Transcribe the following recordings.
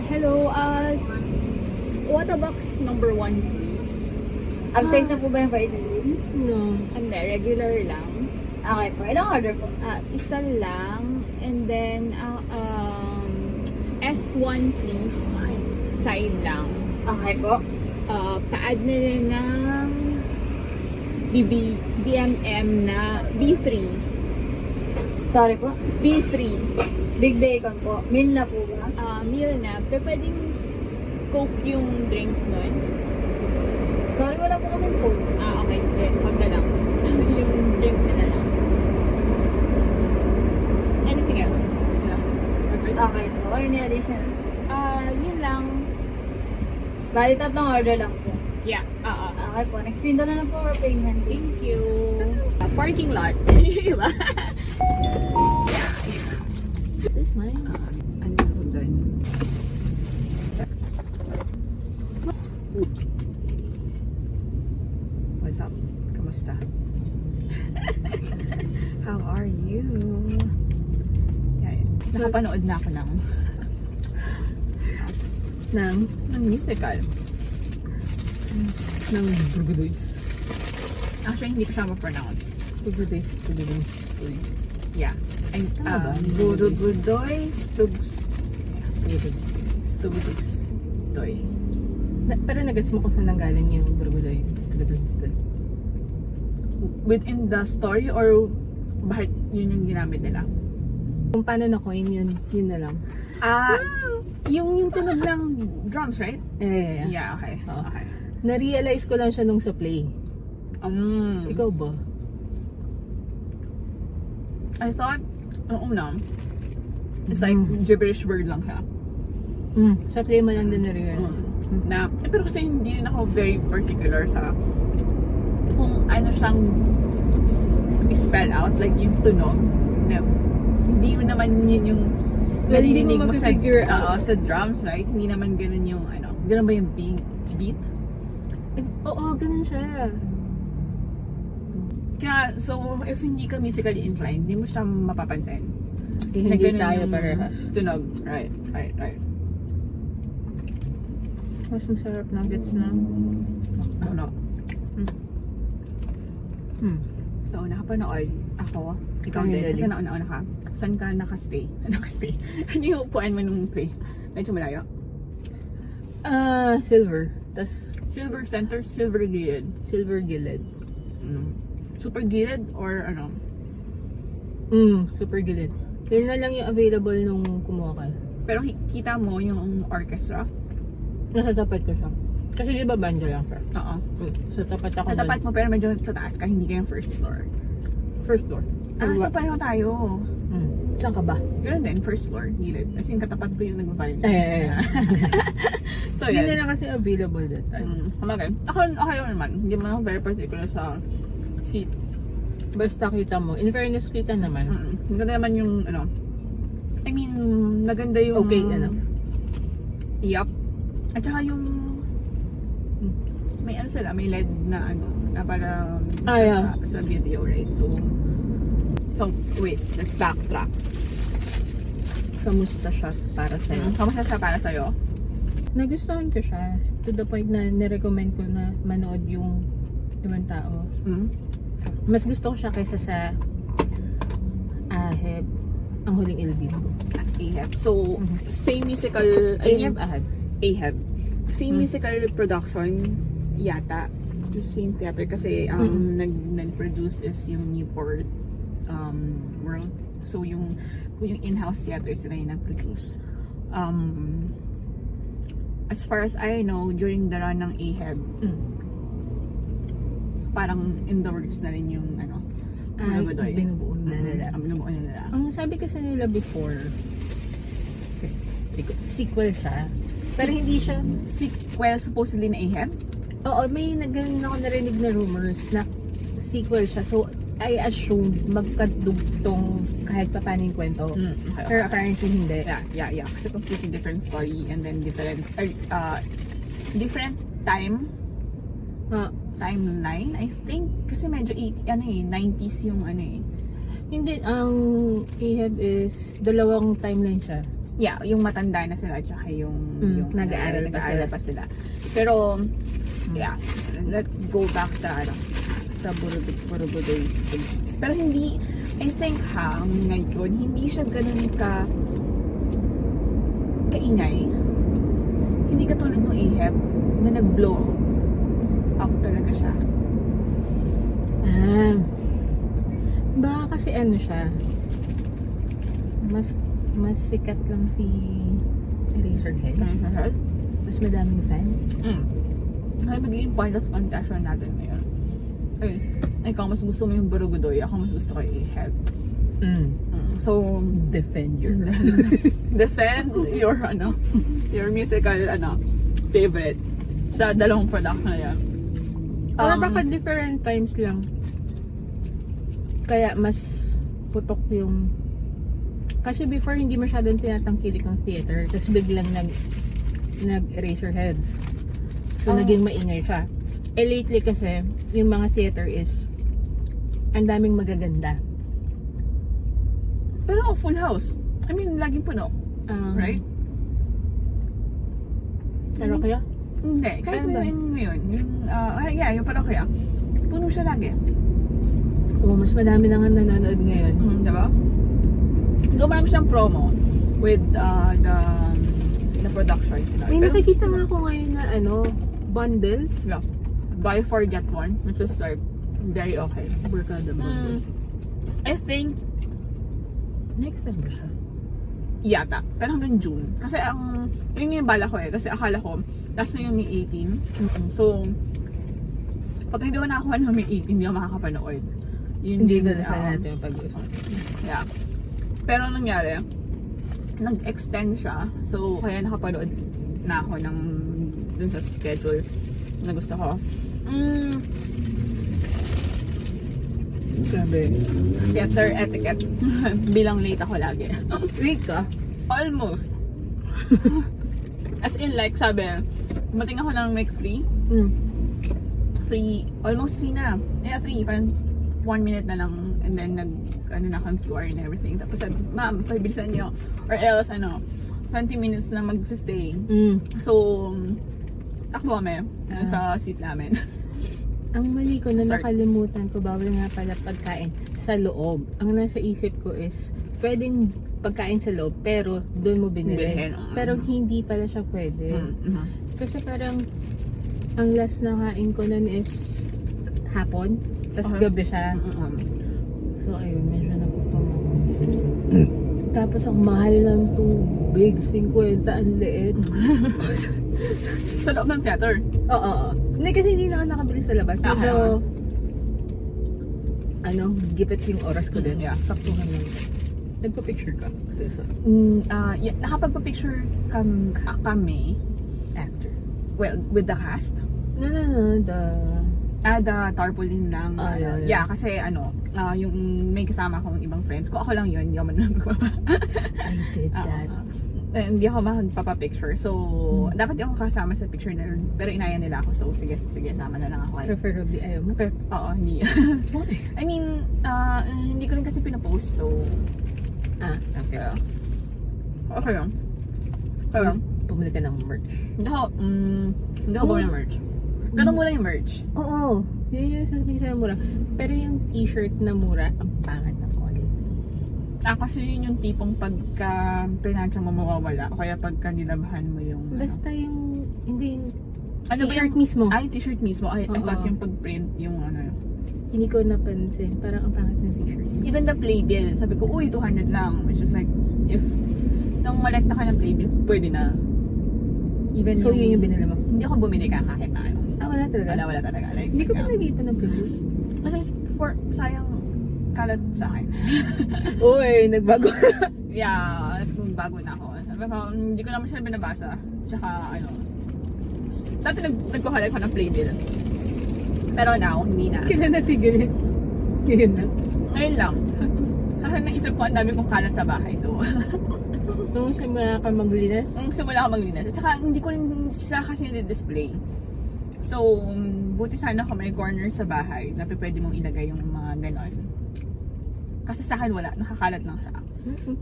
Hello, Water box number 1, please. Ang size na po ba yung vitamins? No. Hindi, regular lang. Okay po. Ilang order po? Isa lang. And then, S1, please. Side lang. Okay po. Pa-add na rin ng BMM na B3. Sorry po. B3. Big bacon po. Meal na po ba? Meal na. Pero pwedeng Coke yung drinks nun. Sorry, wala po kami po. Okay. Sige. Huwag na lang. Yung drinks na lang. Anything else? Okay po. Any addition? Yun lang. Bali, tatlong order lang po. Yeah. Okay po. Next window na lang po for payment. Thank you. Parking lot. Diba? Yeah. This is mine. Ano ako doon? What's up? Kamusta? How are you? Nakapanood na ako ng musical ng Brugudoys. Actually, hindi ko siya ma-pronounce. Brugudoys. Yeah. Brugudoys Stugstoy. Pero nagets mo kung saan nanggaling yung Brugudoys Stugstoy? Within the story or bakit yun yung ginamit nila? Kung paano na coin yun na lang. Yung tunog ng drums, right? Yeah. Yeah, okay. Oo. Okay. Na-realize ko lang siya nung sa play. Ikaw ba? I thought, ang una, it's like gibberish word lang siya. Sa play mo lang din na-realize. Pero kasi hindi rin ako very particular sa kung ano siyang i-spell out, like yung tunog. Na, hindi mo naman yun yung Well, hindi mo naririnig mag-figure out. sa drums, right? Hindi naman ganun yung ganun ba yung beat? Oo, ganun siya. Kaya, so, if hindi ka musically inclined, hindi mo siya mapapansin. Hindi ganun tayo yung parehas. tunog. Right. Mas masarap nuggets na. Ano? So, nakapanood ako. Ikaw Ayun, din. Daddy. Kasi nauna-una ka. Saan ka nakastay? Ano yung upuan mo nung play? Medyo malayo. Silver. Tas Silver center, silver gilid. silver gilid. Super gilid or ano? Super gilid. Yun na lang yung available nung kumuha ka. Pero kita mo yung orchestra? Nasa tapat ko siya. Kasi di ba banda lang siya? Oo. Sa tapat ako Sa tapat mo pero medyo sa taas ka, hindi ka yung first floor. First floor. So pareho tayo. Saan ka ba? Yun din, first floor, gilid. As in, katapat ko yung nag-violin. So, Hindi yan. na kasi available that time. Okay. Ako naman. Hindi man ako very particular sa seat. Basta kita mo. In fairness, kita naman. Maganda naman yung, I mean, maganda yung... Okay, Yup. At saka yung... May sila, may LED na na para sa video, right? So, wait, let's backtrack. Kamusta siya para sa'yo? Kamusta siya para sa'yo? Nagustuhan ko siya. To the point na nirecommend ko na manood yung ibang tao. Mas gusto ko siya kaysa sa Aheb, ang huling ilbib. Aheb. So, same musical... Aheb. Same musical production yata. Same theater kasi nag-produce is yung Newport World. So, yung in-house theater sila yung nag-produce. As far as I know, during the run ng Aheb, parang in the works na rin yung Binubuo na nila. Binubuo na nila. Ang sabi kasi nila before, sequel siya. Pero hindi siya... Sequel supposedly na Aheb? Oo, may ganun ako narinig na rumors na sequel siya. So, I assume magkadugtong kahit pa paano yung kwento. Okay. Pero apparently hindi. Yeah. Kasi completely different story and then different timeline, I think. Kasi medyo 90s yung Hindi, ang Ahab is dalawang timeline siya. Yeah, yung matanda na sila tsaka yung nag-aaral pa pa sila. Pero yeah, let's go back sa sa Borobudur stage. Pero hindi, I think ngayon hindi siya ganun kaingay. Hindi katulad ng AHEP na nag-blow up talaga siya. Baka kasi ano siya, mas sikat lang si Eraserheads. Mas madaming fans. Kaya magiging point of contention natin ngayon is, ikaw mas gusto mo yung Borobudur, ako mas gusto ko yung AHEP. So, Defend your defend your musical favorite sa dalawang production na yan. Or baka different times lang. Kaya mas putok yung... Kasi before hindi masyadong tinatangkilik ng theater, tapos biglang nag-Eraserheads. So naging maingay siya. Lately kasi, yung mga theater is ang daming magaganda. Pero full house. I mean, laging puno. Right? Pero kaya? Hindi. Kahit Ano ba? ngayon. Yung parang kaya. Puno siya lagi. Mas madami na nga nanonood ngayon. Diba? Marami siyang promo with the production. May nakikita nga ako ngayon na bundle. Yeah. Buy 4 get 1, which is like very okay. Barkada bundle. I think Next time ba siya? yata. Pero hanggang June. Kasi yun yung bala ko kasi akala ko last na yung May 18. So, pag hindi ko nakakuha ng May 18, hindi ako makakapanood. Yun Hindi yung, ba natin yung pag-uusap? Yeah. Pero anong nangyari, nag-extend siya. So, kaya nakapanood na ako dun sa schedule na gusto ko. Grabe. Theater etiquette. Bilang late ako lagi. Wait ka? Almost. As in like, sabi, mating ako ng like 3, almost 3 na. 3, parang 1 minute na lang. And then, na akong QR and everything. Tapos sabi, ma'am, pabilisan niyo. Or else, 20 minutes na mag-stay. So, takbo kami sa seat namin. Ang mali ko na Sorry. nakalimutan ko, bawal nga pala pagkain sa loob. Ang nasa isip ko is, pwedeng pagkain sa loob, pero doon mo binili. Bilhin. Pero hindi pala siya pwede. Kasi parang, ang last na kain ko nun is hapon, tapos Okay. gabi siya. So ayun, medyo nagutom ako. Tapos ang mahal ng tubig, 50 ang liit. Sa loob ng theater. Oo. Hindi kasi hindi na ako nakabili sa labas. Medyo, gipit yung oras ko din. Yeah. Saktuhan lang. Nagpa-picture ka? Nakapagpa-picture kami After. well, with the cast. No. The tarpaulin lang. Yeah. Kasi yung may kasama akong ibang friends ko. Ako lang yun, hindi ako man nagpapa. I did that. Hindi ako magpapa-picture. So, dapat di ako kasama sa picture na yun. Pero inaya nila ako. So, sige, sama na lang ako. Preferably ayaw mo. Oo, hindi. Why? I mean, hindi ko rin kasi pinapost. So, Okay. okay lang. Pero, Pumili ka ng merch. hindi ako bumili ng merch. Pero mura yung merch. Oo. Yun yung sasabihin sa'yo mura. Pero yung t-shirt na mura, ang pangat na quality. Kasi yun yung tipong pagka pinansya mo mawawala. O kaya pagka nilabahan mo yung... Basta yung, hindi yung Ano ba t-shirt yung- mismo. Ay, t-shirt mismo. I Oo. thought yung pag-print yung Hindi ko napansin. Parang ang pangat ng t-shirt. Even the playbill, sabi ko, uy, 200 lang. Which is like, if nang malekta ka ng playbill, pwede na. Even So yun yung binili mo? Hindi ako bumili ka kahit na ano. Wala talaga. Wala talaga. Like, Hindi ko pa nag-iipon ng playbill. Kasi sayang kalat sa akin. Uy, nagbago. Yeah, kung bago na ako. Sabi ko, hindi ko naman siya binabasa. Tsaka, dati nagkuhalay ko ng playbill. Pero now, hindi na. Kailan natigil? Ngayon na. Ngayon lang. Kasi naisip ko, ang dami kong kalat sa bahay. So, Nung simula ka maglinis? nung simula ako maglinis. At saka, hindi ko rin siya kasi nilidisplay. So, buti sana kung may corner sa bahay na pwede mong ilagay yung mga ganon. Kasi sa akin wala, nakakalat lang siya.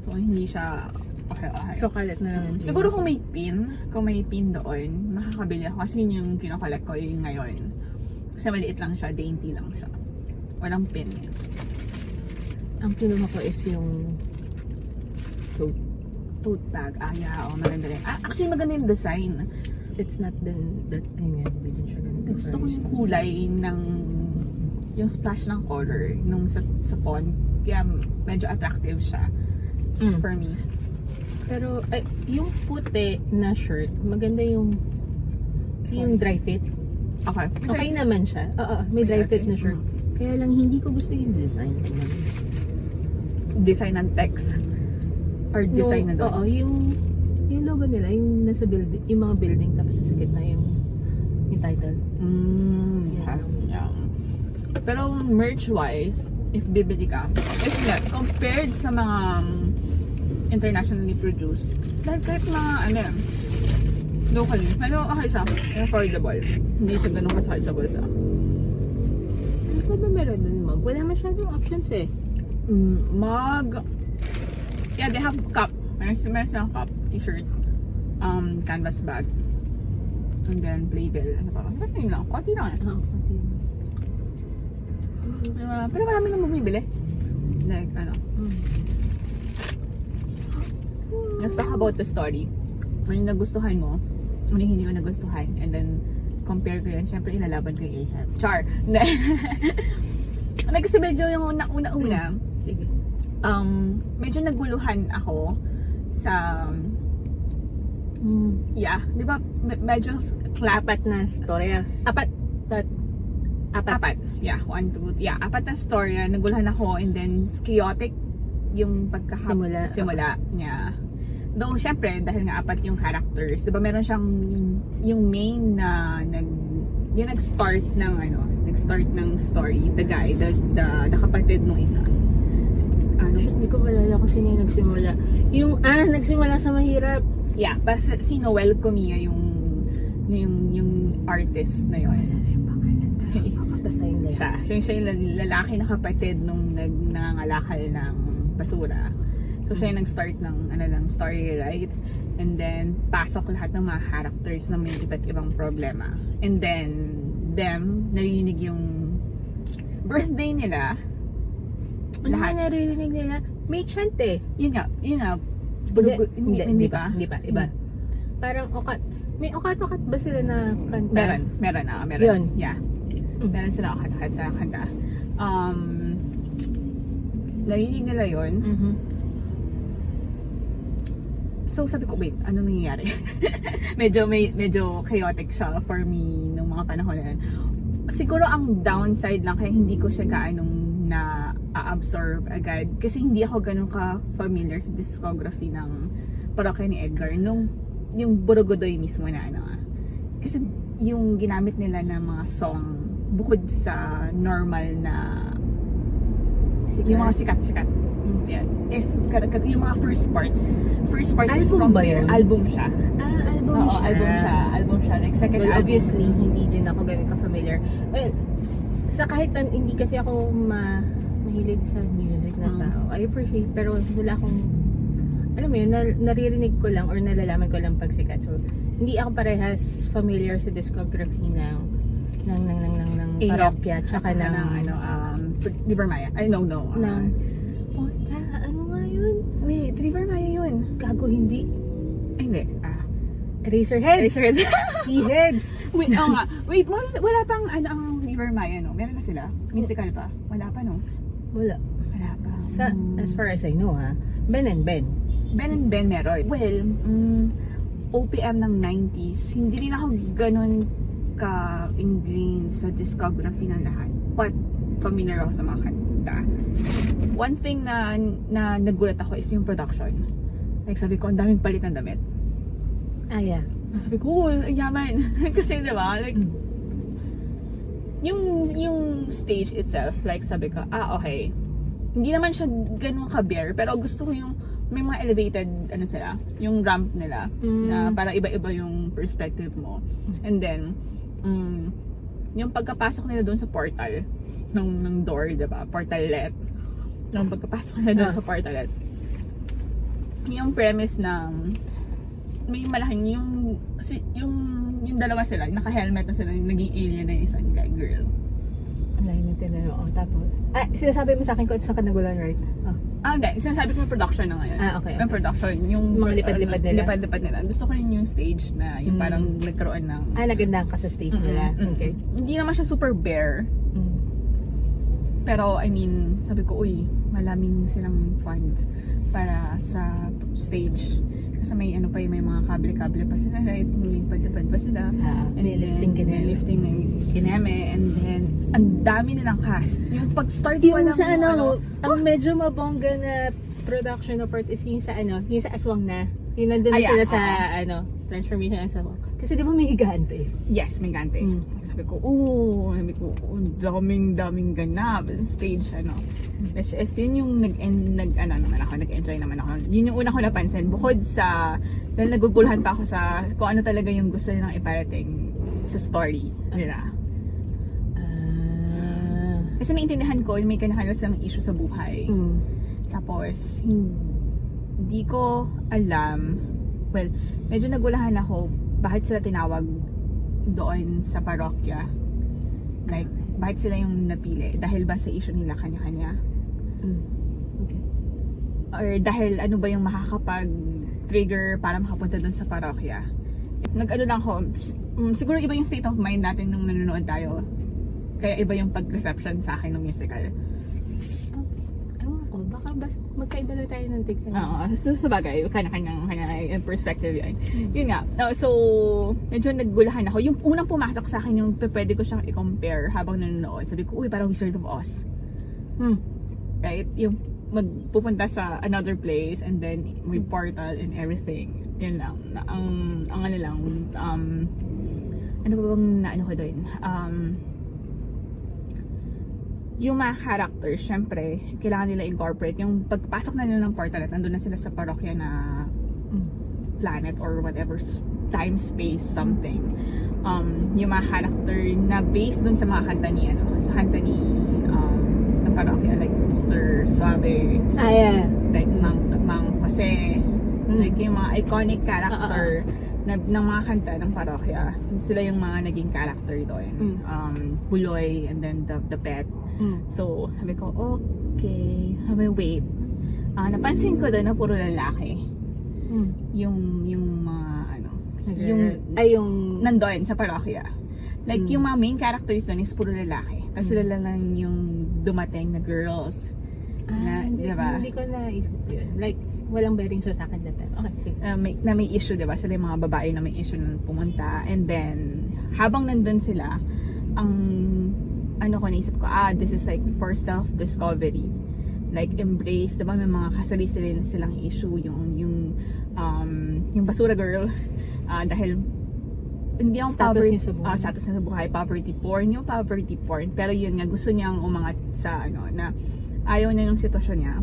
So, hindi siya Okay. Chocolate na lang. Siguro kung may pin doon, makakabili ako. Kasi yun yung kinokollect ko yung ngayon. Kasi maliit lang siya, dainty lang siya. Walang pin. Ang kinuha ko is yung Tote bag. Yeah. Maganda rin. Actually, maganda yung design. it's not that ayun nga, hindi din siya ganun. Gusto ko yung kulay ng yung splash ng color nung sa font. Kaya medyo attractive siya for me. Pero yung puti na shirt, maganda yung dry fit. Okay. Okay naman siya. Oo, may dry fit na shirt. Kaya lang hindi ko gusto yung design. Design ng text. Or design na doon. Oo, yung logo nila, yung nasa building, yung mga building tapos sa gitna yung title. Yeah. Pero merch-wise, if bibili ka, it's not, compared sa mga internationally produced, kahit mga, locally, okay siya, affordable. Hindi siya ganun kasakit sa bulsa. Ano pa ba meron dun, Mag? Wala masyadong options eh. Yeah, they have cup. Meron silang cup, t-shirt, canvas bag, and then playbill. Ano pa? Ano yun lang? Konti lang eh. Konti lang. Pero marami nang bumibili. Like, Let's talk about the story. Ano yung nagustuhan mo? Ano yung hindi ko nagustuhan? And then, compare ko yun. Siyempre, ilalaban ko yung Ahab. Char! Kasi medyo yung una-una, Sige. medyo naguluhan ako sa di ba medyo Apat na storya. Apat. Yeah, 1, 2, yeah, apat na story. Naguluhan ako and then chaotic yung simula niya. Though syempre dahil nga apat yung characters, 'di ba meron siyang yung main na nag-start ng story, the guy, the kapatid nung isa. Hindi ko malala kung sino yung nagsimula. Nagsimula sa mahirap. Yeah, basta si Noel Comia yung artist na yun. Basta yun Siya yung lalaki na kapatid nung nangangalakal ng basura. So siya yung nag-start ng story, right? And then pasok lahat ng mga characters na may iba't ibang problema. And then narinig yung birthday nila. Lahat naririnig nila. May chant eh. Yun nga. Hindi ba? Iba. Parang may okat-okat ba sila na kanta? Meron. Yun. Yeah. Meron sila okat-okat na kanta. Narinig nila yun. So sabi ko, wait, ano nangyayari? medyo chaotic siya for me nung mga panahon na yun. Siguro ang downside lang kaya hindi ko siya gaanong na-absorb agad kasi hindi ako ganun ka-familiar sa discography ng parokya ni Edgar nung yung Borogodoy mismo na kasi yung ginamit nila na mga song bukod sa normal na yung mga sikat-sikat is yung mga first part is Album from ba there. yun? Album siya. Album siya. Like second Well, album. obviously, hindi din ako ganun ka-familiar. Well, kahit hindi kasi ako mahilig sa music na tao. I appreciate, pero wala akong, alam mo yun, naririnig ko lang or nalalaman ko lang pag sikat. So, hindi ako parehas familiar sa discography ng parokya, tsaka ng River Maya. ano nga yun? Wait, River Maya yun. Gago, hindi. Ay, hindi. Eraserheads. Heads. Wait, nga. Wait, wala pang ang River Maya, no? Meron na sila? Musical pa? Wala pa, no? Wala. Wala pa. As far as I know, Ben and Ben. Ben and Ben meron. Well, OPM ng 90s, hindi rin ako ganun ka-ingrained sa discography ng lahat. But, familiar ako sa mga kanta. One thing na nagulat ako is yung production. Like, sabi ko, ang daming palit ng damit. Yeah. Sabi ko, yaman. Kasi, di ba? Like, yung stage itself, like, sabi ko, okay. Hindi naman siya ganun ka-bare, pero gusto ko yung may mga elevated, sila, yung ramp nila, na para iba-iba yung perspective mo. And then, yung pagkapasok nila doon sa portal, ng door, diba? Portalet. Yung pagkapasok nila doon sa portalet. yung premise ng may malaking yung dalawa sila, naka-helmet na sila, naging alien na yung isang guy, girl. Alay na tinanong. Tapos, sinasabi mo sa akin kung saan ka nagulan, right? Hindi. Sinasabi ko yung production na ngayon. Okay. Yung production. Yung Mga lipad-lipad nila. Lipad-lipad nila. Gusto ko rin yung stage na yung parang nagkaroon ng... Nagandaan ka sa stage nila. Okay. Hindi naman siya super bare. Pero, I mean, sabi ko, uy, malaming silang funds para sa stage. Kasi may ano pa may mga kable-kable pa sila, right? May lipad-lipad pa sila. May lifting kineme. May lifting na kineme. And then, ang dami nilang cast. Yung pag-start pa Yung lang sa ang medyo mabongga na production of part is yung sa yung sa aswang na. Yung nandun na sila sa transformation ng aswang. Kasi di ba may higante? Yes, may gante. Sabi ko, daming ganap sa stage, Which is, yun yung nag-enjoy naman ako. Yun yung una ko napansin. Bukod sa, dahil naguguluhan pa ako sa kung ano talaga yung gusto nilang iparating sa story nila. Kasi naintindihan ko, may kanya-kanya silang issue sa buhay. Tapos, hindi ko alam, well, medyo nagulahan ako, bakit sila tinawag doon sa parokya? Like, bakit sila yung napili? Dahil ba sa issue nila kanya-kanya? Okay. Or dahil ano ba yung makakapag-trigger para makapunta doon sa parokya? Nag-ano lang ko, siguro iba yung state of mind natin nung nanonood tayo. Kaya iba yung pag-reception sa akin ng musical. Ewan ko, baka magkaiba na tayo ng take. Sa bagay, kanya-kanyang perspective yun. Yun nga. So, medyo naggulahan ako. Yung unang pumasok sa akin, yung pwede ko siyang i-compare habang nanonood. Sabi ko, uy, parang Wizard of Oz. Right? Yung magpupunta sa another place and then may portal and everything. Yun lang. Ano ba bang naano ko doon? Yung mga characters, syempre, kailangan nila incorporate. Yung pagpasok na nila ng portal at nandun na sila sa parokya na planet or whatever, time, space, something. Yung mga character na based dun sa mga kanta ni, sa kanta ni ng parokya, like Mr. Suave, like Mang Jose, like yung mga iconic character ng mga kanta ng parokya. Sila yung mga naging character doon. Buloy, and then the pet. So, sabi ko, okay. Wait. Napansin ko doon na puro lalaki. Yung yung nandoon sa parokya. Like, yung mga main characters doon is puro lalaki. Tapos sila lang yung dumating na girls. Diba? Hindi ko naisip yun. Like, walang bearing siya sa akin that time. Okay, sige. May issue, diba? Sila yung mga babae na may issue na pumunta. And then, habang nandun sila, ko naisip ko, this is like for self-discovery. Like, embrace, diba? May mga kasali-sali silang issue. Yung basura girl. Dahil, hindi ang status niya sa buhay, poverty porn. Yung poverty porn. Pero yun nga, gusto niyang umangat sa, na ayaw niya yung sitwasyon niya.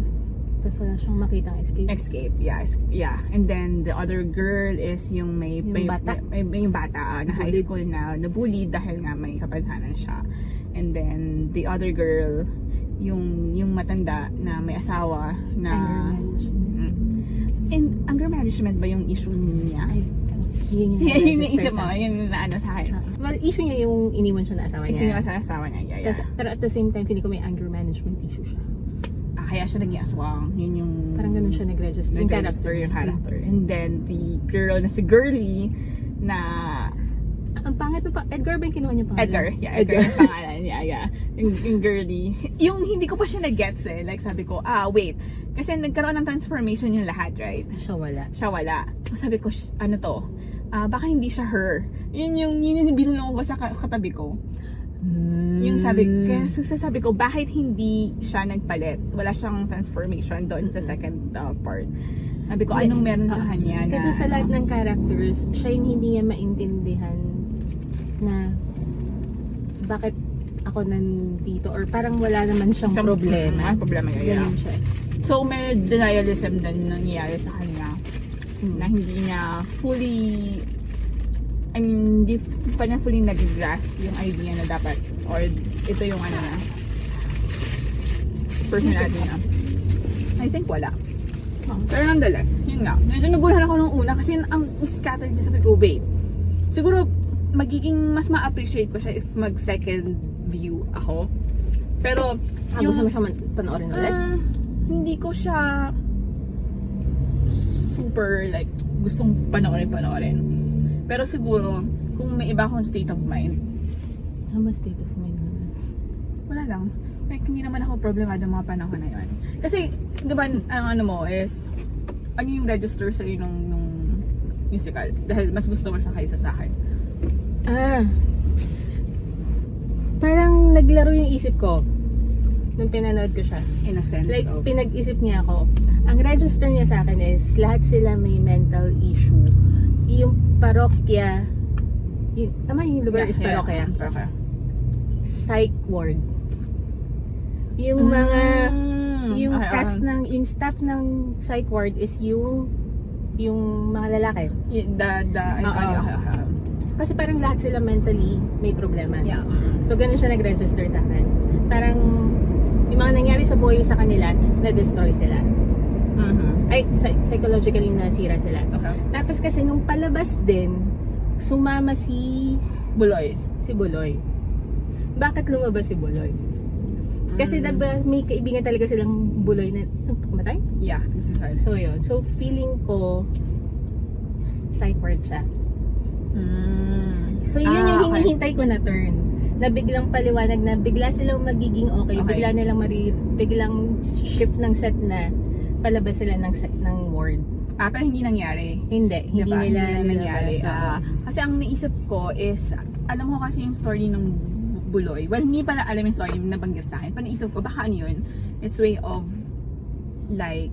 Tapos wala siyang makitang escape. Yeah. And then the other girl is yung bata na high school na nabullied dahil nga may kapansanan siya. And then the other girl, yung matanda na may asawa na anger management ba yung issue niya? Yun yung isip mo, yun na sa akin. Well, issue niya yung iniwan siya na asawa niya. Iniwan sa asawa niya, yeah. Pero at the same time, feeling ko may anger management issue siya. Kaya siya naging aswang. Yun yung... Parang ganun siya nag-register. Yung character. And then, the girl na si Girly na... Ang pangit pa. Edgar ba yung kinuha niya pangalan? Edgar yung pangalan. Yeah. Yung Girly. Yung hindi ko pa siya nag-gets Like, sabi ko, wait. Kasi nagkaroon ng transformation yung lahat, right? Siya wala. So, sabi ko, ano to? Baka hindi siya her. Yun yung binulong ko sa katabi ko. Yung kaya sasabi ko, bakit hindi siya nagpalit? Wala siyang transformation doon sa second part. Sabi ko, anong meron sa kanya na... Kasi sa lahat ng characters, siya yung hindi niya maintindihan na bakit ako nandito or parang wala naman siyang problema. Problema yun. Ganun siya. So, may denialism din nangyayari sa kanya na hindi niya fully hindi pa niya fully nag-grasp yung idea na dapat or ito yung personality na. I think wala. Pero nonetheless, yun nga. Medyo naguluhan ako nung una kasi ang scattered niya, sabi ko, babe. Siguro, magiging mas ma-appreciate ko siya if mag-second view ako. Pero, Gusto mo siya panoorin ulit? hindi ko siya super like gustong panoorin. Pero siguro, kung may iba akong state of mind, Ano state of mind mo na? wala lang. Like, hindi naman ako problemado mga panahon na yun. Kasi, di ba, ang ano mo is, ano yung register sa'yo nung musical? Dahil mas gusto mo siya kaysa sa akin. Parang naglaro yung isip ko nung pinanood ko siya. In a sense Like, of... pinag-isip niya ako. Ang register niya sa akin is, lahat sila may mental issue. Yung parokya, tama yung lugar is parokya. Parokya. Psych ward. Yung mga, yung cast ng, yung staff ng psych ward is yung mga lalaki. Okay. Kasi parang lahat sila mentally may problema. Yeah. So, ganun siya nag-register sa akin. Parang, yung mga nangyari sa buhay sa kanila, na-destroy sila. Ay, psychologically nasira sila. Okay. Tapos kasi nung palabas din, sumama si Buloy. Buloy. Bakit lumabas si Buloy? Kasi diba, may kaibigan talaga silang Buloy na nagpamatay? Yeah, exercise. So, yun. So, feeling ko, psych ward siya. So, yun yung hinihintay ko na turn. Na biglang paliwanag na bigla silang magiging okay. Bigla nilang biglang shift ng set na palabas sila ng ward. Pero hindi nangyari. Hindi Diba? nila nangyari. nilabas. Kasi ang naisip ko is, alam ko kasi yung story ng Buloy. Well, hindi pala alam yung story na nabanggit sa akin. Pero naisip ko, baka ano yun? It's way of, like,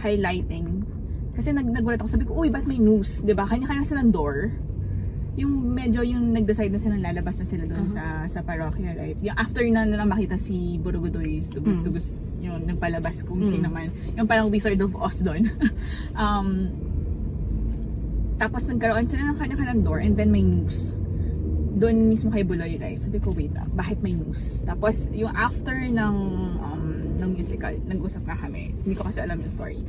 highlighting. Kasi nagulat ako, sabi ko, uy, ba't may news? Diba? Kanya-kanya silang door. Yung medyo yung nag-decide na silang lalabas na sila doon sa parokya, right? Yung after na lang makita si Borogodoy tugos yung nagpalabas kung sino man. Yung parang Wizard of Oz doon. Tapos nagkaroon sila ng kanya-kanyang door and then may news. Doon mismo kay Buloy, right? Sabi ko, wait, bakit may news? Tapos yung after ng musical, nag-usap nga kami. Hindi ko kasi alam yung story.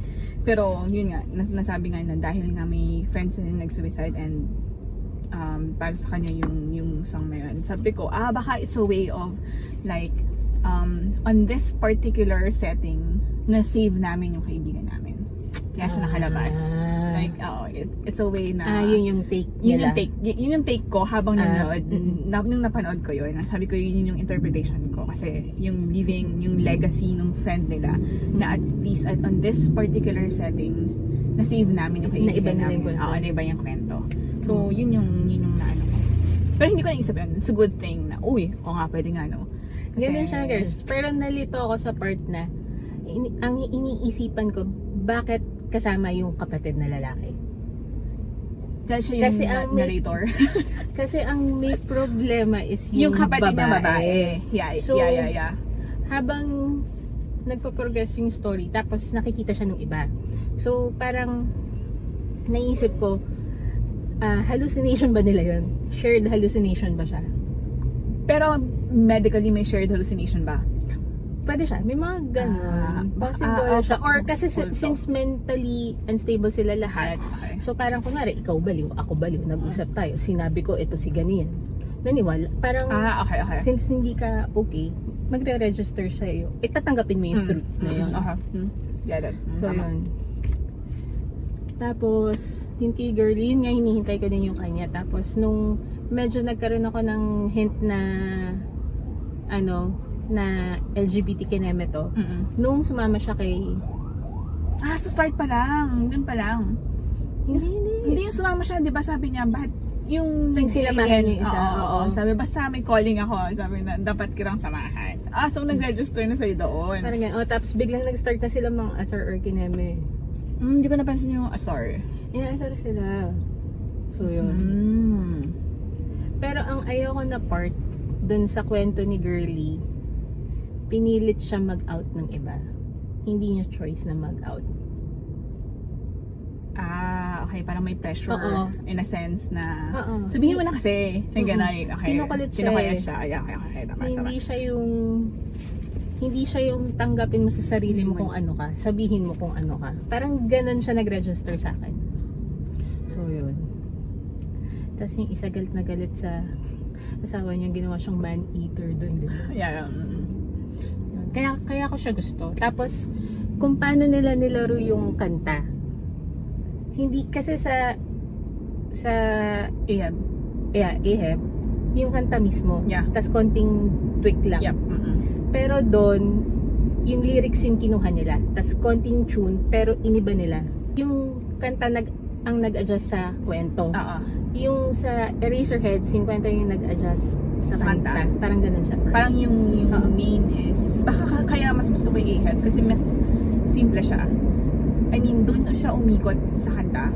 Pero yun nga, nasabi nga na dahil nga may friends na nag-suicide and para sa kanya yung song na yun. Sabi ko, baka it's a way of like, on this particular setting, na-save namin yung kaibigan namin. Kaya siya nakalabas. Like, it's a way na... yun yung take nila. Yun yung take ko habang nanood. Nung napanood ko yun, sabi ko yun yung interpretation ko. Kasi yung legacy ng friend nila, na at least on this particular setting, na-save namin yung kaibigan namin. Naiba yung kwento. So, yun yung naano ko. Pero hindi ko naisip yun. It's a good thing na, oo nga, pwede nga, no? Kasi, Ganun siya, guys. Pero nalito ako sa part na, ang iniisipan ko, bakit kasama yung kapatid na lalaki? Dahil siya yung narrator. Kasi ang may problema is yung kapatid babae. na babae. So, Yeah. Habang nagpo-progress yung story, tapos nakikita siya ng iba. So, parang naisip ko, hallucination ba nila yun? Shared hallucination ba siya? Pero medically may shared hallucination ba? Pwede siya. May mga ganun. Possible siya. Or kasi also. since mentally unstable sila lahat, Okay. so parang kunwari, ikaw baliw, ako baliw, nag-usap tayo, sinabi ko, ito si ganyan. Naniwala. Parang, Okay. since hindi ka okay, magre-register siya yun. Itatanggapin mo yung truth na yun. Get it. So, yun. Tapos, yung kay girlie, yun nga hinihintay ko din yung kanya. Tapos, nung medyo nagkaroon ako ng hint na na LGBT kineme to, nung sumama siya kay... Sa start pa lang. Dun pa lang. Hindi yung sumama siya, di ba sabi niya, bakit yung sinamahan niya yung isa. Oo. Sabi, basta may calling ako. Sabi na, dapat kitang samahan. So nag-register na sa'yo doon. Parang yan. Tapos biglang nag-start na sila mga asar or kineme. Hindi ko napansin yung asar. Asar sila. So, yun. Pero ang ayoko na part, dun sa kwento ni girlie, pinilit siya mag-out ng iba. Hindi niya choice na mag-out. Okay. Parang may pressure in a sense na sabihin mo na kasi. Okay. Kinukulit siya. Okay. Tama. Hindi siya yung hindi siya yung tanggapin mo sa sarili mo kung ano ka, sabihin mo kung ano ka. Parang ganun siya nag-register sa akin. So, yun. Tapos yung isa galit na galit sa asawa niya, ginawa siyang man-eater dun, di ba? Yeah. Yun. Kaya ko siya gusto. Tapos, kung paano nila nilaro yung kanta. Hindi, kasi sa Ahab. Ahab, yung kanta mismo. Yeah. Tapos konting tweak lang. Yep. Pero doon, yung lyrics yung kinuha nila. Tapos konting tune, pero iniba nila. Yung kanta ang nag-adjust sa kwento. Yung sa Eraserheads, yung kwento yung nag-adjust sa kanta. Parang ganun siya. Parang yung main is, baka kaya mas gusto ko yung Ahab kasi mas simple siya. I mean, doon siya umikot sa kanta.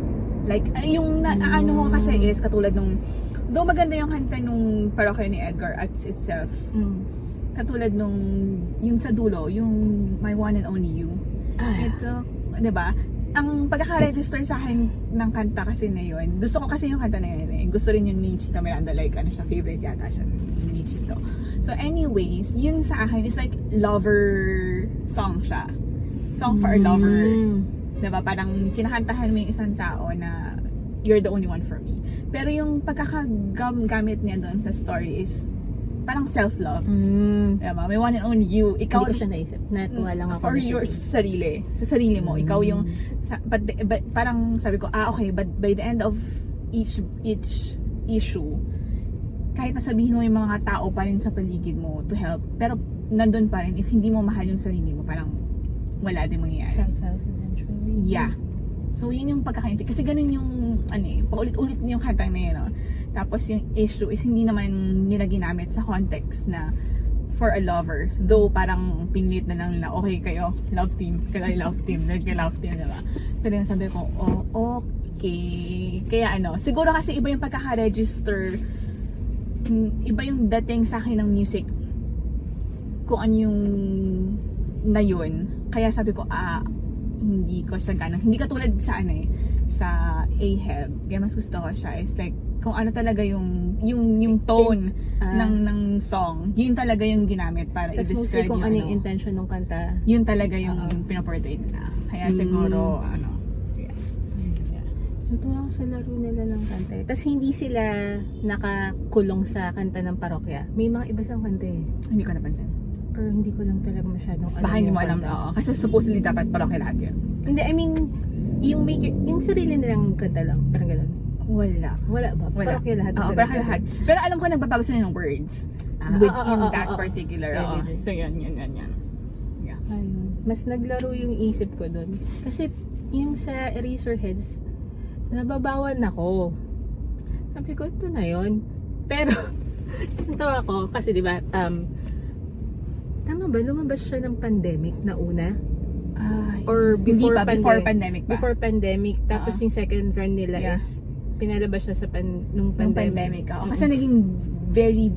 Like, yung ano mo kasi is katulad nung, though maganda yung kanta nung parokya ni Edgar at itself. Katulad nung, yung sa dulo, yung My One and Only You. Ito, diba? Ang pagkaka-register sa akin ng kanta kasi na yun, gusto ko kasi yung kanta na yun eh. Gusto rin yun ni Chita Miranda, like ano siya, favorite yata siya ni Chito. So anyways, yun sa akin is like lover song siya. Song for a lover. Diba? Parang kinakantahan mo yung isang tao na you're the only one for me. Pero yung pagkakagamit niya doon sa story is parang self-love. Diba? May one and only you. Ikaw, hindi ko siya naisip. Natuwa lang ako. for your sarili. Sa sarili mo. Ikaw yung, but parang sabi ko, okay, but by the end of each issue, kahit nasabihin mo yung mga tao pa rin sa paligid mo to help, pero nandun pa rin, if hindi mo mahal yung sarili mo, parang wala din mangyayari. Self-help eventually. Yeah. So, yun yung pagkakaintindi. Kasi ganun yung, paulit-ulit yung kantang na yun, no? Tapos yung issue is hindi naman nila ginamit sa context na for a lover. Though parang pinilit na lang nila, okay kayo, love team, love team, diba? Pero yung sabi ko, okay. Kaya siguro kasi iba yung pagkaka-register, iba yung dating sa akin ng music, kung ano yung na yun. Kaya sabi ko, hindi ko siya ganang, hindi katulad sa sa Ahab. Kaya mas gusto ko siya is like, kung ano talaga yung tone ng song, yun talaga yung ginamit para i-describe kung yung ano yung intention ng kanta. Yun talaga yung pinaportray nila. Kaya siguro, Natuwa ako sa laro nila ng kanta. Tapos hindi sila nakakulong sa kanta ng parokya. May mga iba sa kanta eh. Hindi ko napansin. Or hindi ko lang talaga masyadong alam. Baka hindi mo yung alam, kanta. Kasi supposedly dapat parokya lahat yun. Hindi, I mean, yung sarili nilang kanta lang. Parang ganun. Wala. Wala ba? Wala. Parokya lahat. Oo, parokya lahat. Pero alam ko nagbabago sila ng words. Within that particular. So yun. Yeah. Ayun. Mas naglaro yung isip ko dun. Kasi yung sa Eraserheads, nababawan ako. Sabi ko, ito na yun. Pero, natawa ko kasi diba, tama ba, lumabas siya ng pandemic na una? Or before pandemic? Before pandemic. Tapos yung second run nila is pinalabas siya sa nung pandemic. Kasi naging very,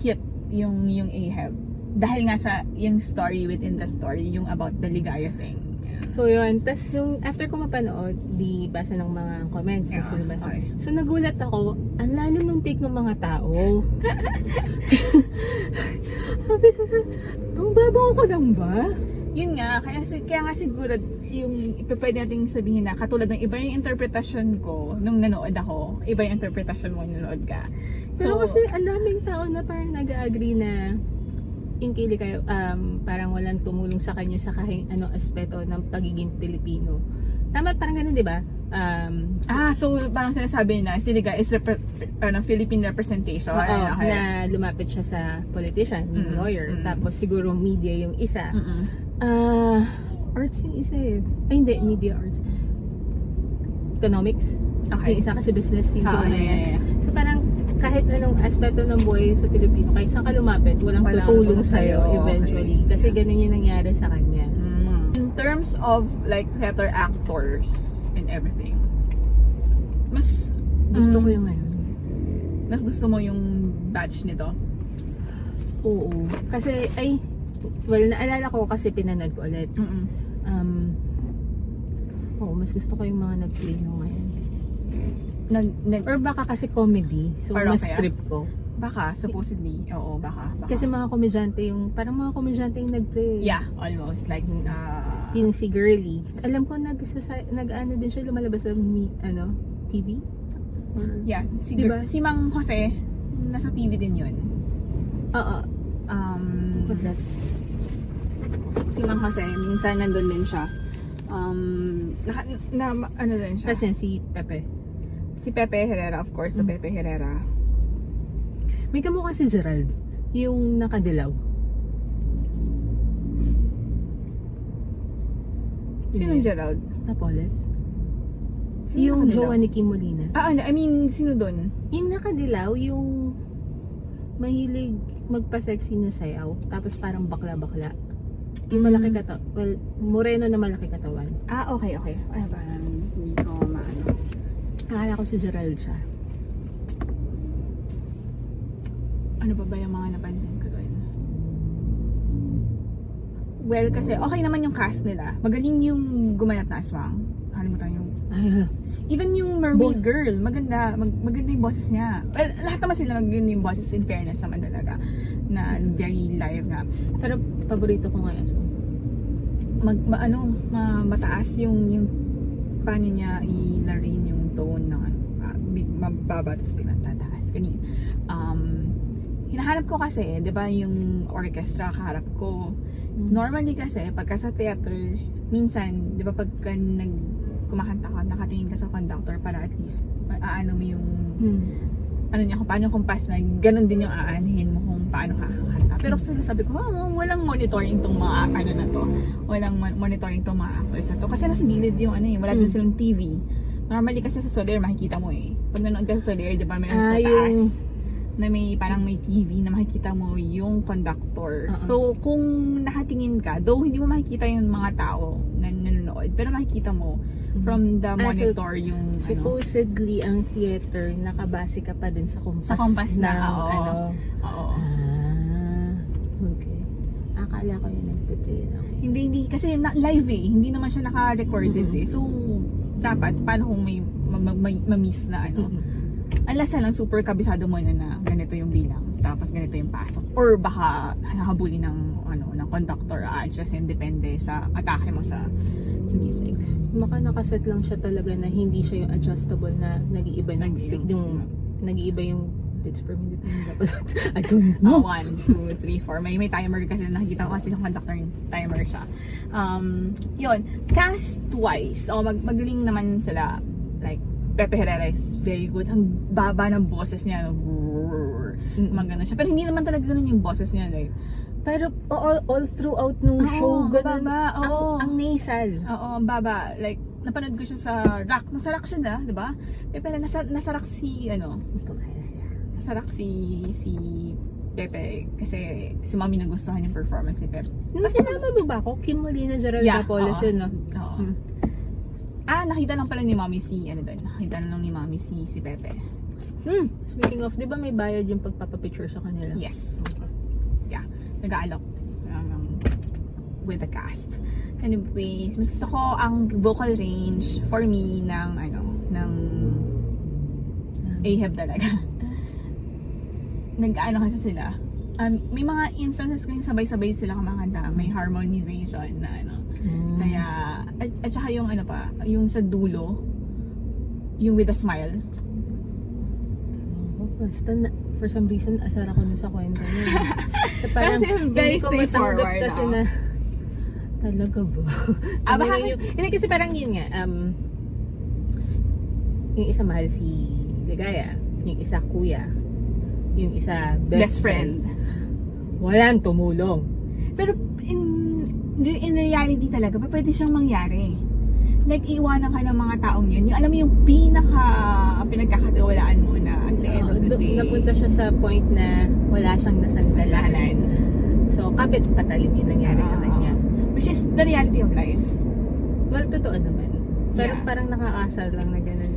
hit yung Ahab. Dahil nga sa yung story within the story, yung about the ligaya thing. So yun, tas yung after ko mapanood, di basa ng mga comments, so nagulat ako, ang lalim ng take ng mga tao. Sabi ko, ang babaw ko lang ba? Yun nga, kaya nga siguro yung pwede nating sabihin na katulad ng iba yung interpretasyon ko nung nanood ako, iba yung interpretasyon mo nung nanood ka. Pero kasi ang daming tao na parang nag-agree na yung Kili kayo, parang walang tumulong sa kanya sa kahit aspeto ng pagiging Pilipino. Tama, parang ganun, di ba? So parang sinasabi na si Liga is Philippine representation. Na lumapit siya sa politician, yung lawyer. Tapos siguro media yung isa. Arts yung isa eh. Ay, hindi, media arts. Economics. Okay. Yung isa kasi business yung yeah. So parang kahit anong aspeto ng buhay sa Pilipino, kahit saan ka lumapit, walang tutulong sa'yo eventually. Kasi ganun yung nangyari sa kanya. In terms of like theater actors and everything, mas gusto ko yung ngayon. Mas gusto mo yung batch nito? Oo. Kasi, naalala ko kasi pinanood ko ulit. Mas gusto ko yung mga nag-play nung ngayon. Or baka kasi comedy, so mas trip ko. Baka, supposedly. Oo, baka. Kasi mga komedyante yung, parang mga komedyante yung nag-play. Yeah, almost. Like, Yung si Girly. Alam ko nag-ano din siya, lumalabas sa TV? Or, yeah. Si, Diba? si Mang Jose, nasa TV din yun. Oo. What's that? Si Mang Jose, minsan nandun din siya. Ano din siya? Tapos yan, si Pepe. Si Pepe Herrera, of course, si Pepe Herrera. May kamukha si Gerald. Yung nakadilaw. Sinong Gerald? Napoles. Sino Yung nakadilaw? jowa ni Kim Molina. I mean, sino dun? Yung nakadilaw, yung mahilig magpa-sexy na sayaw. Tapos parang bakla-bakla. Yung malaki katawan. Well, moreno na malaki katawan. Okay. Ay, parang hindi ko maano. Akala ko si Gerald siya. Ano pa ba yung mga napansin ko doon? Well, kasi okay naman yung cast nila. Magaling yung gumanap na aswang. Kalimutan yung... Even yung mermaid girl, maganda yung boses niya. Well, lahat naman sila maganda yung boses, in fairness naman talaga. Na very live nga. Pero paborito ko ngayon. Mataas yung paano niya i-larin yung tone ng mababa tapos biglang tataas. Ganyan. Hinahanap ko kasi, di ba, yung orchestra kaharap ko. Normally kasi, pagka sa theater, minsan, di ba, pagka kumakanta ka, nakatingin ka sa conductor para at least, aano mo yung, ano niya, kung paano kumpas na, ganun din yung aanhin mo kung paano kakanta. Pero sabi ko, walang monitoring tong mga, na to. Walang monitoring tong mga actors na to. Kasi nasa gilid yung, wala din silang TV. Normally kasi sa Soler, makikita mo eh. Pag nanood ka sa Soler, di ba, meron sa taas na may parang may TV na makikita mo yung conductor. So, kung nakatingin ka, though hindi mo makikita yung mga tao na nanonood, pero makikita mo from the monitor yung supposedly ang theater nakabase ka pa din sa kompas. Sa kompas na, Oo. Okay. Akala ko yun nagpe-play lang. Hindi kasi live eh. Hindi naman siya naka-recorded eh. So, dapat paano kung may ma-miss na unless na lang super kabisado mo na ganito yung bilang tapos ganito yung pasok or baka hahabulin ng conductor adjust and depende sa atake mo sa music. Baka nakaset lang siya talaga na hindi siya yung adjustable na nag-iiba yung beats per minute I don't know. 1, 2, 3, 4 may timer kasi nakikita ko kasi yung conductor timer siya. Yun, cast wise magaling naman sila. Like Pepe Herrera is very good. Ang baba ng boses niya. Maganda siya. Pero hindi naman talaga ganun yung boses niya. Like, pero all throughout nung show, ganun. Ang nasal. Oo, ang baba. Like, napanood ko siya sa Rock. Nasa Rock siya diba? Pero nasa Rock si, nasa Rock si Pepe. Kasi si Mami nagustuhan yung performance ni Pepe. Nung sinama mo ba ako? Kim Molina, Gerald Napoles yun, no? Oo. Nakita lang pala ni Mami si, nakita lang ni Mami si Pepe. Speaking of, di ba may bayad yung pagpapapicture sa kanila? Yes. Yeah. Nag-aalok with the cast. Anyways, gusto ko ang vocal range for me ng Ahab talaga. Nag-ano kasi sila. May mga instances kung sabay-sabay sila kumakanta. May harmonization na Kaya, at saka yung yung sa dulo, yung with a smile. Basta for some reason, asar ako na sa kwento niya. So, parang very hindi ko matanggap straightforward, kasi na talaga ba? Baka hindi kasi parang yun nga, yung isa mahal si Ligaya, yung isa kuya, yung isa best friend. Walang tumulong. Pero in reality talaga, pwede siyang mangyari. Like, iwanan ka ng mga taong yun. Yung, alam mo yung pinagkakatiwalaan mo na at the end of the day. Napunta siya sa point na wala siyang nasandalan. So, kapit patalim yung nangyari sa kanya. Which is the reality of life. Well, totoo naman. Pero parang nakakasal lang na gano'n.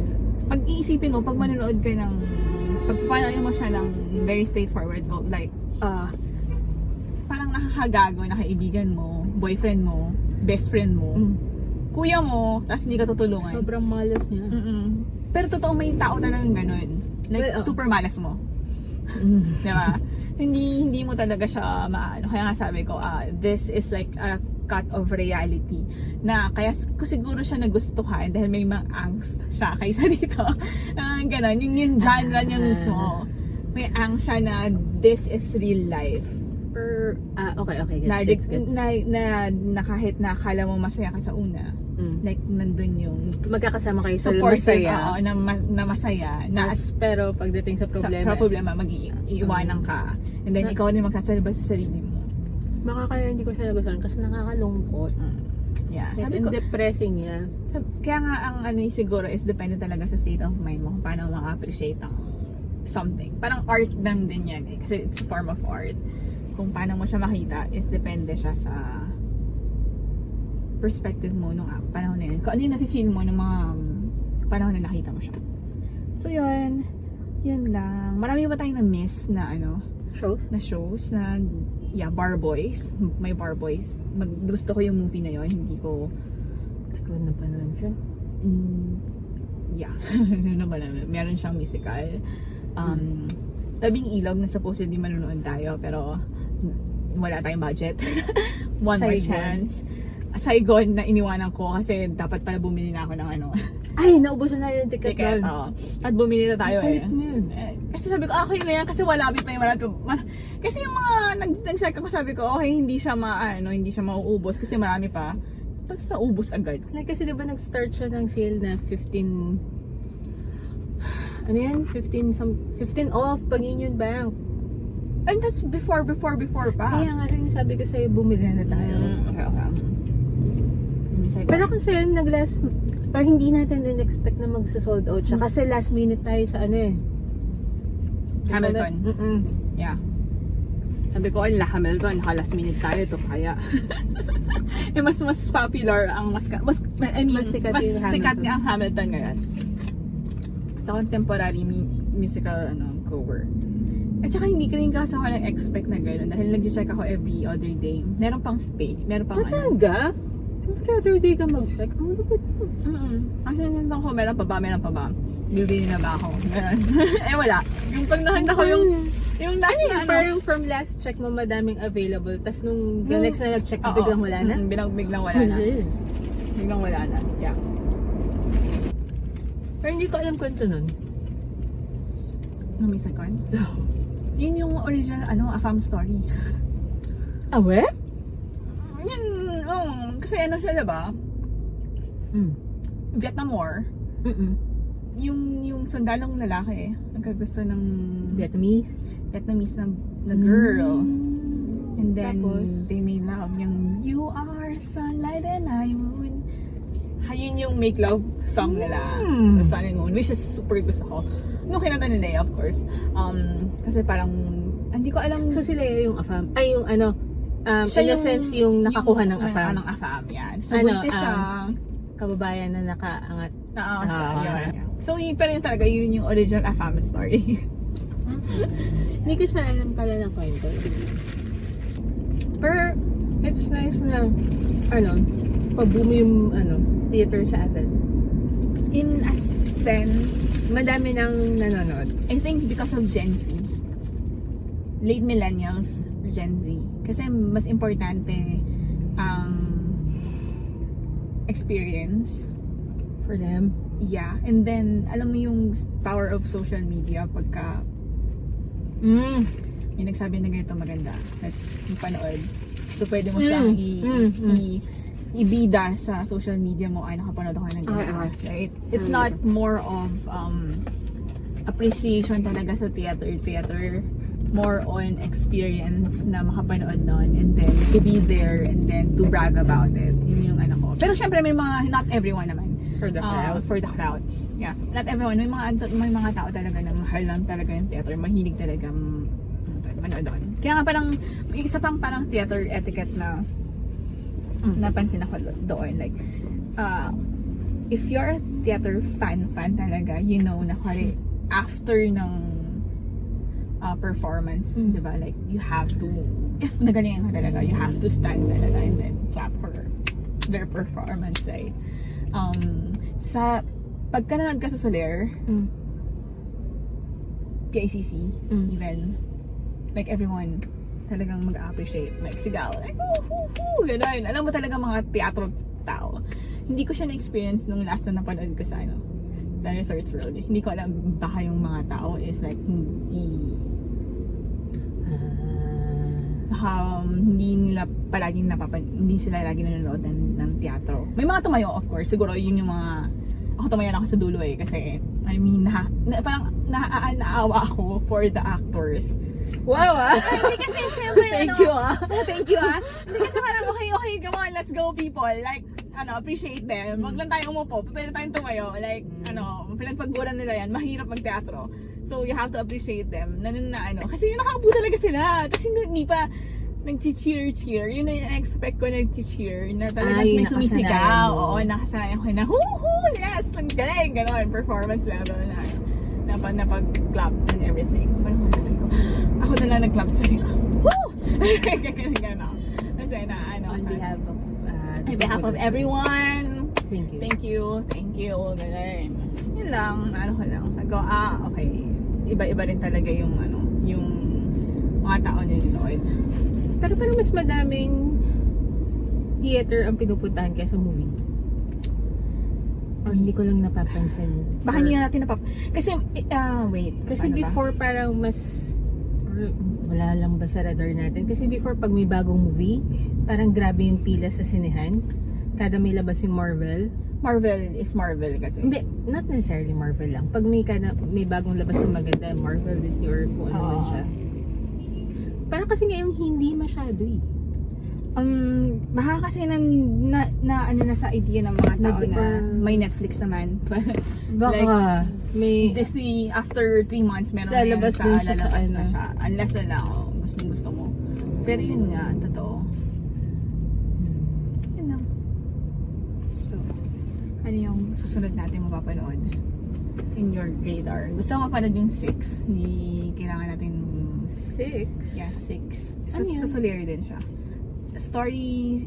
Pag iisipin mo, pag manonood ka ng, pag panood mo siya ng very straightforward, like, parang nakakagago na kaibigan mo, boyfriend mo, best friend mo, kuya mo, tapos hindi ka tutulungan. Sobrang malas niya. Pero totoo may tao talagang ganun. Like, well, super malas mo. Mm. Di ba? Hindi mo talaga siya maano. Kaya nga sabi ko, this is like a cut of reality. Na kaya ko siguro siya nagustuhan dahil may mga angst siya kaysa dito. Ganon. Yung genre niya mismo. May angst siya na this is real life. Okay. Gets, Gets. na kahit na akala mo masaya ka sa una, like nandun yung Magkakasama kayo sa supportive, masaya. na masaya, na Pero pagdating sa problema, sa problema mag-iiwanan ka, and then ikaw din magsasalba sa sarili mo. baka kaya hindi ko siya nagustuhan kasi nakakalungkot. Yeah. Like, Sabi and ko, depressing niya. kaya nga ang siguro is depende talaga sa state of mind mo kung paano maka-appreciate ang something. Parang art lang din yan eh, kasi it's a form of art. Kung paano mo siya makita is depende siya sa perspective mo nung panahon na yun. Kung ano yung nafe-feel mo nung mga panahon na nakita mo siya. So yun lang. Marami pa tayong na-miss na Shows? na Bar Boys. May Bar Boys. Gusto ko yung movie na yun. Hindi ko Siguro na pa naman siya. meron siyang musical. Tabing Ilog na supposedly manonood tayo pero wala tayong budget. One more Saigon. chance. Saigon na iniwanan ko kasi dapat pala bumili na ako ng Ay, naubusan na yung ticket ticket. doon. Oo. At bumili na tayo Ang kulit mo yun. Kasi sabi ko, okay na yan kasi malapit pa yung kasi yung mga nag-check ako, sabi ko, okay, hindi siya mauubos kasi marami pa. Tapos naubos agad. Like, kasi diba nag-start siya ng sale na 15 off pag Union Bank. And that's before pa. Kaya nga rin yung sabi ko sa'yo, bumili na tayo. Okay. Pero kasi parang hindi natin in-expect na magsa-sold out siya. Kasi last minute tayo sa Hamilton. Yeah. Sabi ko, Hamilton, last minute tayo to kaya. mas popular ang mas sikat yung sikat Hamilton. niya ang Hamilton ngayon. Sa contemporary musical cover. At saka hindi ka rin kasi ako nag-expect na gano'n dahil nag-check ako every other day. Meron pang space, meron pang Talaga? Every other day ka mag-check? Ang lupit mo. Kasi nandiyan ko, meron pa ba? Bibili na ba ako? Meron. Wala. Yung pag nakita ko yung last na Pero yung from last check mo, madaming available. Tapos nung the next na nag-check, biglang wala na? Biglang wala na. Biglang wala na. Yeah. Pero hindi ko alam kwento nun. May second? Yun yung original, AFAM story. Where? Yan, kasi siya, diba? Vietnam War. Yung sundalong lalaki, nagkagusto ng Vietnamese na girl. And then, Tapos? they made love. Yung, you are sunlight and I moon. Yun yung make love song nila sa Sun and Moon, which is super gusto ko. Nung kinanta ni Lea, of course. Kasi parang, hindi ko alam. So sila yung AFAM? Ay, yung siya in a sense, yung nakakuha ng AFAM. Ng AFAM, yan. So, buntis siya. Kababayan na nakaangat. Yun. So, pero yun talaga, yun yung original AFAM story. Hindi ko siya alam pala ng kwento. Pero, it's nice na, paboom yung, theater sa atin. In a sense, Madami nang nanonood. I think because of Gen Z. Late millennials, Gen Z. Kasi mas importante ang experience. For them. Yeah. And then, alam mo yung power of social media pagka yung nagsabi na ganito maganda. Let's panood. So, pwede mo siyang ibida sa social media mo, ay nakapanood ako ng ganito. Right? It's not more of appreciation talaga sa theater. More on experience na makapanood nun and then to be there and then to brag about it. Yun yung ko. Pero syempre may mga, not everyone naman. For the crowd. Yeah. Not everyone. May mga tao talaga na mahal lang talaga yung theater. Mahilig talaga manood doon. Kaya nga parang, isa pang parang theater etiquette na napansin ako doon. Like, if you're a theater fan talaga, you know na after ng performance, diba? Like, you have to, if nagalingan ka talaga, you have to stand talaga and then clap for their performance, right? Pagka nanood ka sa Soler, KCC, even, like everyone, talagang mag-appreciate, like sigaw, like, gano'n. Alam mo talaga mga teatro tao. Hindi ko siya na-experience nung last na napanood ko sa Resorts World. Hindi ko alam, baka yung mga tao is like, hindi sila laging nanonood ng teatro. May mga tumayo, of course. Siguro yun yung mga, ako tumayo na ako sa dulo kasi, I mean, parang naawa ako for the actors. Wow, Hindi kasi, syempre, Thank you, Thank you, Hindi kasi parang, okay, come on, let's go, people. Like, appreciate them. Wag lang tayo umupo, pwede tayong tumayo. Like, pinagpagburan nila yan, mahirap magteatro. So, you have to appreciate them. Kasi yung nakaupo talaga sila. Kasi hindi pa nag-cheer. Yun na yung expect ko nag-cheer. Na talagang may sumisigaw. Oo, nakasanayan ko na, yes, ang galing, gano'n, performance level na pag-clap and everything. Ako na lang nag-clap sa ko. Woo! Gano'n. Kasi on behalf of everyone, thank you. Ganun. Yun lang, okay. Iba-iba rin talaga yung mga tao nilinood. Pero parang mas madaming theater ang pinupuntahan kaysa movie. O hindi ko lang napapansin. Baka hindi natin kasi, wait. Kasi before parang mas, or wala lang ba sa radar natin? Kasi before pag may bagong movie, parang grabe yung pila sa sinehan. Kada may labas yung Marvel. Marvel is Marvel kasi. Hindi, not necessarily Marvel lang. Pag may bagong labas na maganda, Marvel, Disney, or kung ano man siya. Parang kasi ngayong hindi masyado eh. Baka kasi na sa idea ng mga tao na may Netflix naman. Baka like, may Disney after 3 months meron lalabas din siya sa na siya. Unless na gusto mo. Pero yun nga, totoo. Yun lang. So, ano yung susunod natin mapapanood in your radar? Gusto ko mapanood yung 6. Hindi kailangan natin 6? Yeah, 6. Ano yun? Susulir din siya. Story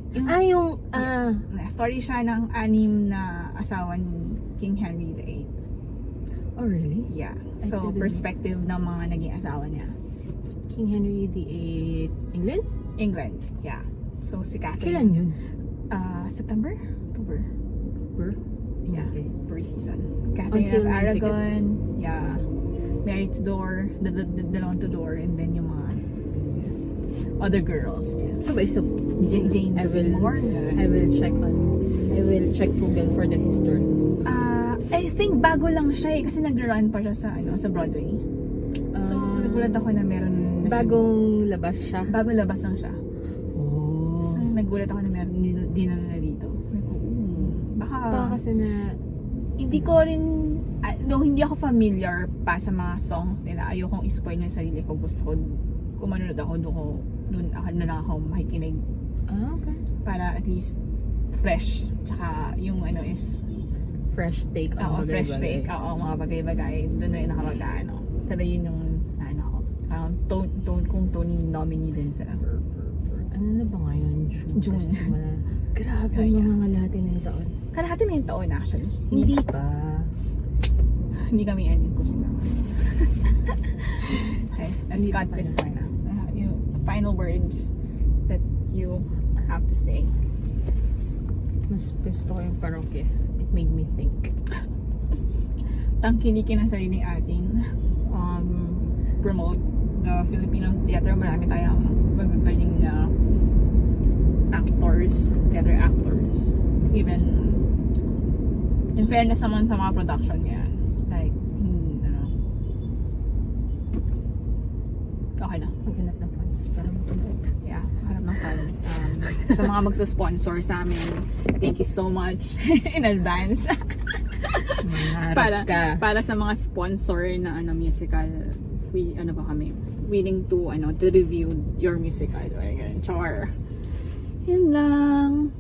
story siya ng 6 na asawa ni King Henry VIII. Oh really? Yeah. So, perspective ng mga naging asawa niya. King Henry VIII, England? England, yeah. So, si Catherine. Kailan yun? September? October. Yeah, Okay. per season. Catherine Until of may Aragon, yeah. Mary Tudor, the dalawang Tudor, and then yung mga other girls. Yeah. So, Jane Seymour. I will check Google for the history. I think bago lang siya kasi nag-run pa siya sa Broadway. So, nagulat ako na meron Bagong labas siya? Bagong labas lang siya. Oh. So, nagulat ako na meron din na dito. Baka kasi na hindi ko rin hindi ako familiar pa sa mga songs nila. Ayokong i-spoil yung sarili ko. Gusto ko kung manonood ako doon na lang ako makikinig. okay. Para at least fresh. Tsaka yung is Fresh take on fresh take. Mga bagay-bagay. Doon na yung nakapag-ano. Pero yun yung kung Tony nominee din sila. Ano na ba ngayon? June. Grabe yung mga kalahati na yung taon. Kalahati na yung taon actually. Hindi pa. Hindi kami kusina. Okay, let's Hindi cut pa this pala. one. Yung final words that you have to say. Mas gusto ko yung parokya. It made me think. Tangkilikin ang sariling atin. Promote the Filipino theater. Marami tayong magagaling na actors, theater actors. Even in fairness naman sa mga production yan. Like, okay na. Maghanap ng funds para mag-promote. Yeah, harap ng funds. Sa mga magsusponsor sa amin, thank you so much in advance. Para sa mga sponsor na musical, kami willing to review your musical or ganun. Char. Yun lang.